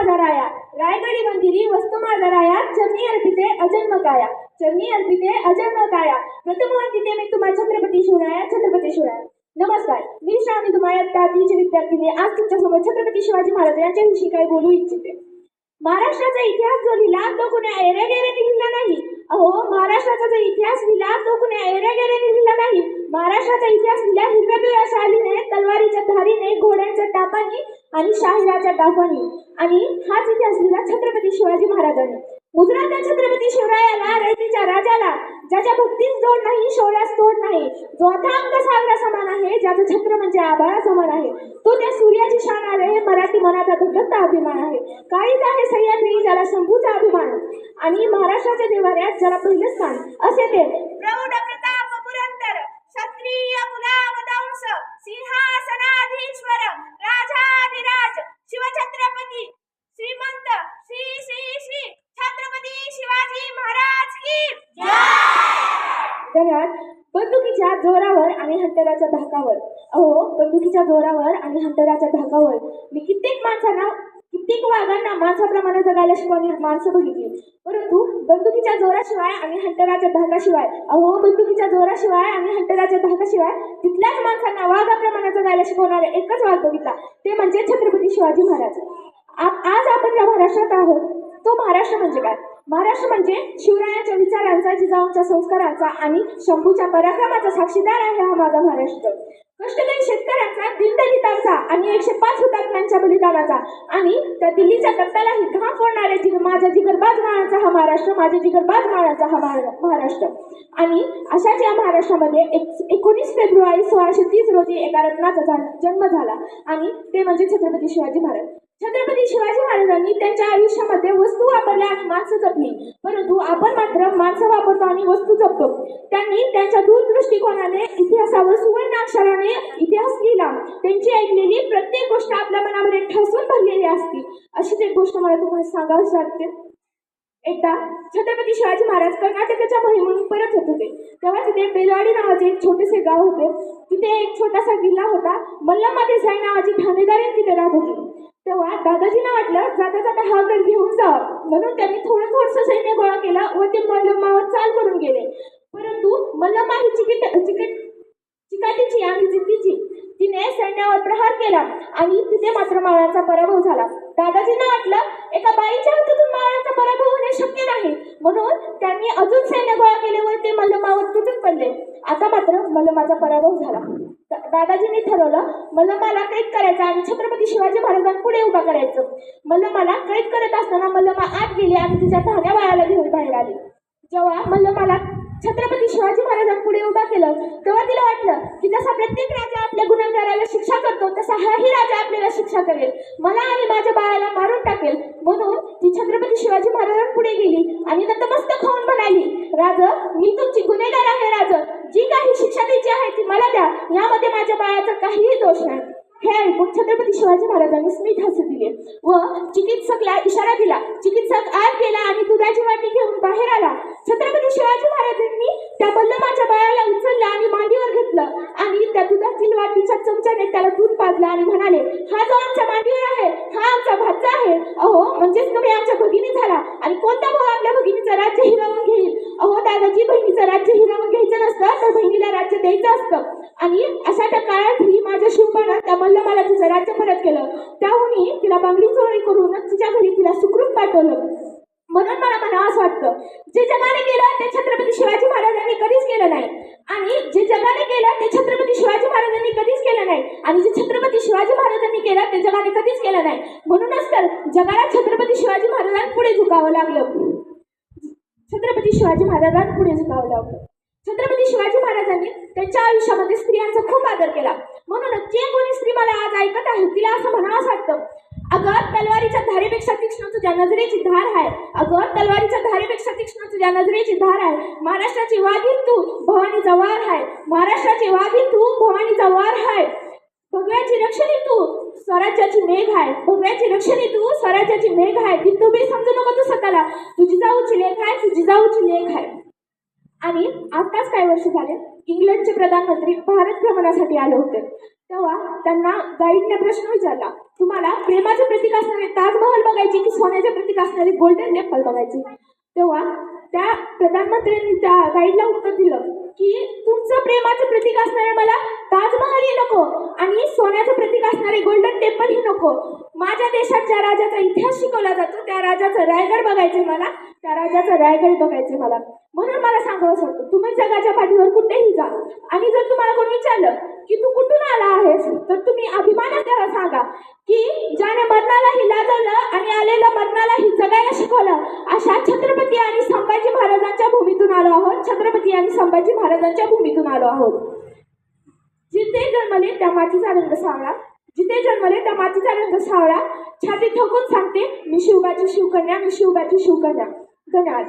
माझा राया, रायगडी मंदिरी वस्तू माझा राया, चरणी अर्पिते अजन्म काया, चरणी अर्पिते अजन्म काया, प्रथम वंदिते मी तुम्हा छत्रपती शिवराया, छत्रपती शिवराया. नमस्कार, मी श्रावणी तुम्हाला तातीची विद्यार्थिनी आज तुमच्या समोर छत्रपती शिवाजी महाराज यांच्याविषयी काही बोलू इच्छिते. महाराष्ट्राचा इतिहास जो लिहिला तो कुण्या एरेगेरेने लिहिला नाही. अहो, महाराष्ट्राचा जो इतिहास लिहिला तो कुण्या एरेगेरेने लिहिला नाही. महाराष्ट्राचा इतिहास लिहिला हिरव्या पिवळ्या शालीने, तलवारीच्या धारीने, घोड्यांच्या टापाने आणि शाहिराच्या डाफाने. आणि हाच इतिहास लिहिला छत्रपती शिवाजी महाराजांनी. गुजरातच्या छत्रपती शिवरायाला, रयतेच्या राजाला, ज्याच्या भक्तीस जोड नाही, शौर्यास तोड नाही, जो अथांग सागरा समान आहे, ज्याचं छत्र म्हणजे आभाळा समान आहे, तो त्या सूर्याची शान आहे, मराठी मनाचा धगधगता अभिमान आहे. काळीज आहे सह्याद्री, ज्याला शंभूचा अभिमान, आणि महाराष्ट्राच्या देवाऱ्यात ज्याला पहिलं स्थान, असे ते प्रौढ प्रताप पुरंदर, क्षत्रिय कुलावंश, सिंहासनाधीश्वर, राजाधिराज, शिवछत्रपती श्रीमंत श्री श्री श्री छत्रपती शिवाजी महाराज की जय. बंदुकीच्या जोरावर आणि हंटराच्या धाकावर, अहो, बंदुकीच्या जोरावर आणि हंटराच्या धाकावर मी कित्येक वाघांना माणसाप्रमाणे जगायला शिकवणारी माणसं बघितली, परंतु बंदुकीच्या जोराशिवाय आणि हंटराच्या धाकाशिवाय, अहो, बंदुकीच्या जोराशिवाय आणि हंटराच्या धाकाशिवाय तिथल्याच माणसांना वाघाप्रमाणे जगायला शिकवणारे एकच वाघ बघितला, ते म्हणजे छत्रपती शिवाजी महाराज. आज आपण ज्या महाराष्ट्रात आहोत तो महाराष्ट्र म्हणजे काय? महाराष्ट्र म्हणजे शिवरायांच्या विचारांचा, जिजाऊंच्या संस्कारांचा आणि शंभूच्या पराक्रमाचा साक्षीदार आहे हा माझा महाराष्ट्र. कष्टकरी शेतकऱ्यांचा, दीनदलितांचा आणि 105 हुतात्म्यांच्या बलिदानाचा आणि त्या दिल्लीच्या तख्तालाही घाम फोडणाऱ्या माझ्या जिगरबाज माळांचा हा महाराष्ट्र, माझ्या जिगरबाज माळांचा हा महाराष्ट्र. आणि अशाच या महाराष्ट्रामध्ये 19 फेब्रुवारी 1630 रोजी एका रत्नाचा जन्म झाला आणि ते म्हणजे छत्रपती शिवाजी महाराज. छत्रपती शिवाजी महाराजांनी त्यांच्या आयुष्यामध्ये वस्तू वापरल्या आणि माणसं जपली, परंतु आपण मात्र माणसं वापरतो आणि वस्तू जपतो. त्यांनी त्यांच्या दूरदृष्टिकोनाने इतिहासावर सुवर्ण अक्षराने इतिहास लिहिला. त्यांची ऐकलेली प्रत्येक गोष्ट आपल्या मनामध्ये ठसून भरलेली असते. अशीच एक गोष्ट मला तुम्हाला सांगावीशी वाटते. एकदा छत्रपती शिवाजी महाराज कर्नाटकाच्या मोहिमेहून परत होत होते, तेव्हा तिथे बेलवाडी नावाचे एक छोटेसे गाव होते. तिथे एक छोटासा किल्ला होता. मल्लम्मा देसाई नावाची ठाणेदारी तिथे राहत होती. तेव्हा दादाजींना वाटलं जाता जाता हा गड घेऊन जावं, म्हणून त्यांनी थोडंसं सैन्य गोळा केला व ते मल्लम्मावर चाल करून गेले. परंतु मल्लम्मा ही चिकाटीची आणि जिद्दीची, तिने सैन्यावर प्रहार केला आणि तिथे मात्र मावळ्यांचा पराभव झाला. दादाजींना वाटलं एका बाईच्या हातातून मावळ्यांचा पराभव होणे शक्य नाही, म्हणून त्यांनी अजून सैन्य गोळा केले व ते मल्लम्मावर तुटून पडले. आता मात्र मल्लम्माचा पराभव झाला. दादाजींनी ठरवलं मल्लम्माला कैद करायचं आणि छत्रपती शिवाजी महाराजांपुढे उभा करायचं. मल्लम्माला कैद करत असताना मल्लम्मा आत गेली आणि तिच्या धान्या बाळाला घेऊन बाहेर आली. जेव्हा मल्लम्माला छत्रपती शिवाजी महाराजांपुढे उभा केलं तेव्हा तिला वाटलं की जसा प्रत्येक राजा आपल्या गुन्हेगाराला शिक्षा करतो तसा हाही राजा आपल्याला शिक्षा करेल, मला आणि माझ्या बाळाला मारून टाकेल. म्हणून ती छत्रपती शिवाजी महाराजांपुढे गेली आणि नतमस्तक होऊन म्हणाली, राज, मी तुमची गुन्हेगार आहे. राज, जी काही शिक्षा द्यायची आहे ती मला द्या, यामध्ये माझ्या बाळाचा काहीही दोष नाही. हे ऐकून छत्रपती शिवाजी महाराजांनी स्मित हास्य दिले व चिकित्सकला इशारा दिला. चिकित्सक आत गेला आणि दुधाची वाटी घेऊन बाहेर आला. छत्रपती शिवाजी महाराजांनी त्या मल्लम्माच्या बाळाला उचललं आणि मांडीवर घेतलं आणि त्या दुधातील वाटीच्या चमच्याने त्याला दूध पाजलं आणि म्हणाले, हा जो आमच्या मांडीवर आहे हा आमचा भाचा आहे. अहो, म्हणजेच तुम्ही आमच्या भगिनी झाला आणि कोणता भाऊ आपल्या भगिनीचं राज्य हिरावून घेईल? अहो दादाजी, बहिणीचं राज्य हिरावून घ्यायचं नसतं तर बहिणीला राज्य द्यायचं असतं. आणि अशा त्या काळात ही माझ्या शिवबानं त्या मल्लम्माला तिचं राज्य परत केलं. त्याहूनही तिला बांगडी चोरी करून तिच्या घरी तिला सुखरूप पाठवलं. म्हणून मला म्हणावं असं वाटतं, जे जगाने केलं ते छत्रपती शिवाजी महाराजांनी कधीच केलं नाही आणि जे जगाने केलं ते छत्रपती शिवाजी महाराजांनी कधीच केलं नाही आणि जे छत्रपती शिवाजी महाराजांनी केलं ते जगाने कधीच केलं नाही. म्हणूनच तर जगाला छत्रपती शिवाजी महाराजांपुढे झुकावं लागलं. छत्रपती शिवाजी महाराजांपुढे झुकावं लागलं. छत्रपती शिवाजी महाराजांनी त्यांच्या आयुष्यामध्ये स्त्रियांचा खूप आदर केला. म्हणून जे कोणी स्त्री मला आज ऐकत आहे तिला असं म्हणावं वाटतं, अगं तलवारीच्या धारेपेक्षा तीक्ष्ण तुझ्या नजरेची धार आहे. अगं तलवारीच्या धारेपेक्षा तीक्ष्ण तुझ्या नजरेची धार आहे. महाराष्ट्राची वाघीण तू, भवानीचा वार आहे. महाराष्ट्राची वाघीण तू, भवानीचा वार आहे. भगव्याची रक्षणी तू, स्वराज्याची मेघ आहे. भगव्याची रक्षणी तू, स्वराज्याची मेघ आहे. ती तुम्ही समजू नको तू स्वतःला, तुझी जाऊची लेख आहे, तुझी जाऊची लेख आहे. आणि आताच काही वर्ष झाले इंग्लंडचे प्रधानमंत्री भारत भ्रमणासाठी आले होते. तेव्हा त्यांना गाईडने प्रश्न विचारला, तुम्हाला प्रेमाचे प्रतीक असणारे ताजमहल बघायचे बघायची की सोन्याच्या प्रतीक असणारी गोल्डन टेम्पल बघायची. तेव्हा त्या प्रधानमंत्र्यांनी त्या गाईडला उत्तर दिलं की तुमचं प्रेमाचं प्रतीक असणारे मला ताजमहलही नको आणि सोन्याचं प्रतीक असणारे गोल्डन टेम्पल ही नको. माझ्या देशात ज्या राजाचा इतिहास शिकवला जातो त्या राजाचं रायगड बघायचे मला, त्या राजाचं रायगड बघायचे मला. म्हणून मला सांगावं वाटतं तुम्ही जगाच्या पाठीवर कुठेही जा आणि जर तुम्हाला कोणी विचारलं की तू कुठून आला आहेस तर तुम्ही अभिमानाने त्याला सांगा की ज्याने मरणालाही लाजवलं आणि आलेल्या मरणालाही जगायला शिकवलं अशा छत्रपती आणि संभाजी महाराजांच्या भूमीतून आलो आहोत. छत्रपती आणि संभाजी महाराजांच्या भूमीतून आलो आहोत. जिथे जन्मले त्या मातीचा रंग सावळा, जिथे जन्मले त्या मातीचा रंग सावळा, छाती ठोकून सांगते मी शिवबाची शिवकन्या, मी शिवबाची शिवकन्या. धन्यवाद.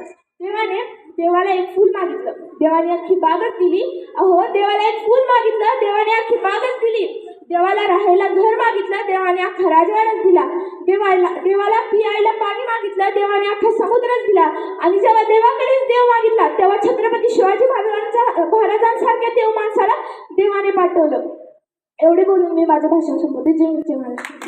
देवाला एक फूल मागितलं, देवाने अख्खी बागच दिली. अहो देवाला एक फूल मागितलं, देवाने अख्खी बागच दिली. देवाला राहायला घर मागितलं, देवाने अख्खा राजवाडाच दिला. देवाला पियायला पाणी मागितलं, देवाने अख्खा समुद्रच दिला. आणि जेव्हा देवाकडेच देव मागितला तेव्हा छत्रपती शिवाजी महाराजांसारख्या देव माणसाला देवाने पाठवलं. एवढे बोलून मी माझं भाषण संपवते. जय हिंद, जय महाराष्ट्र.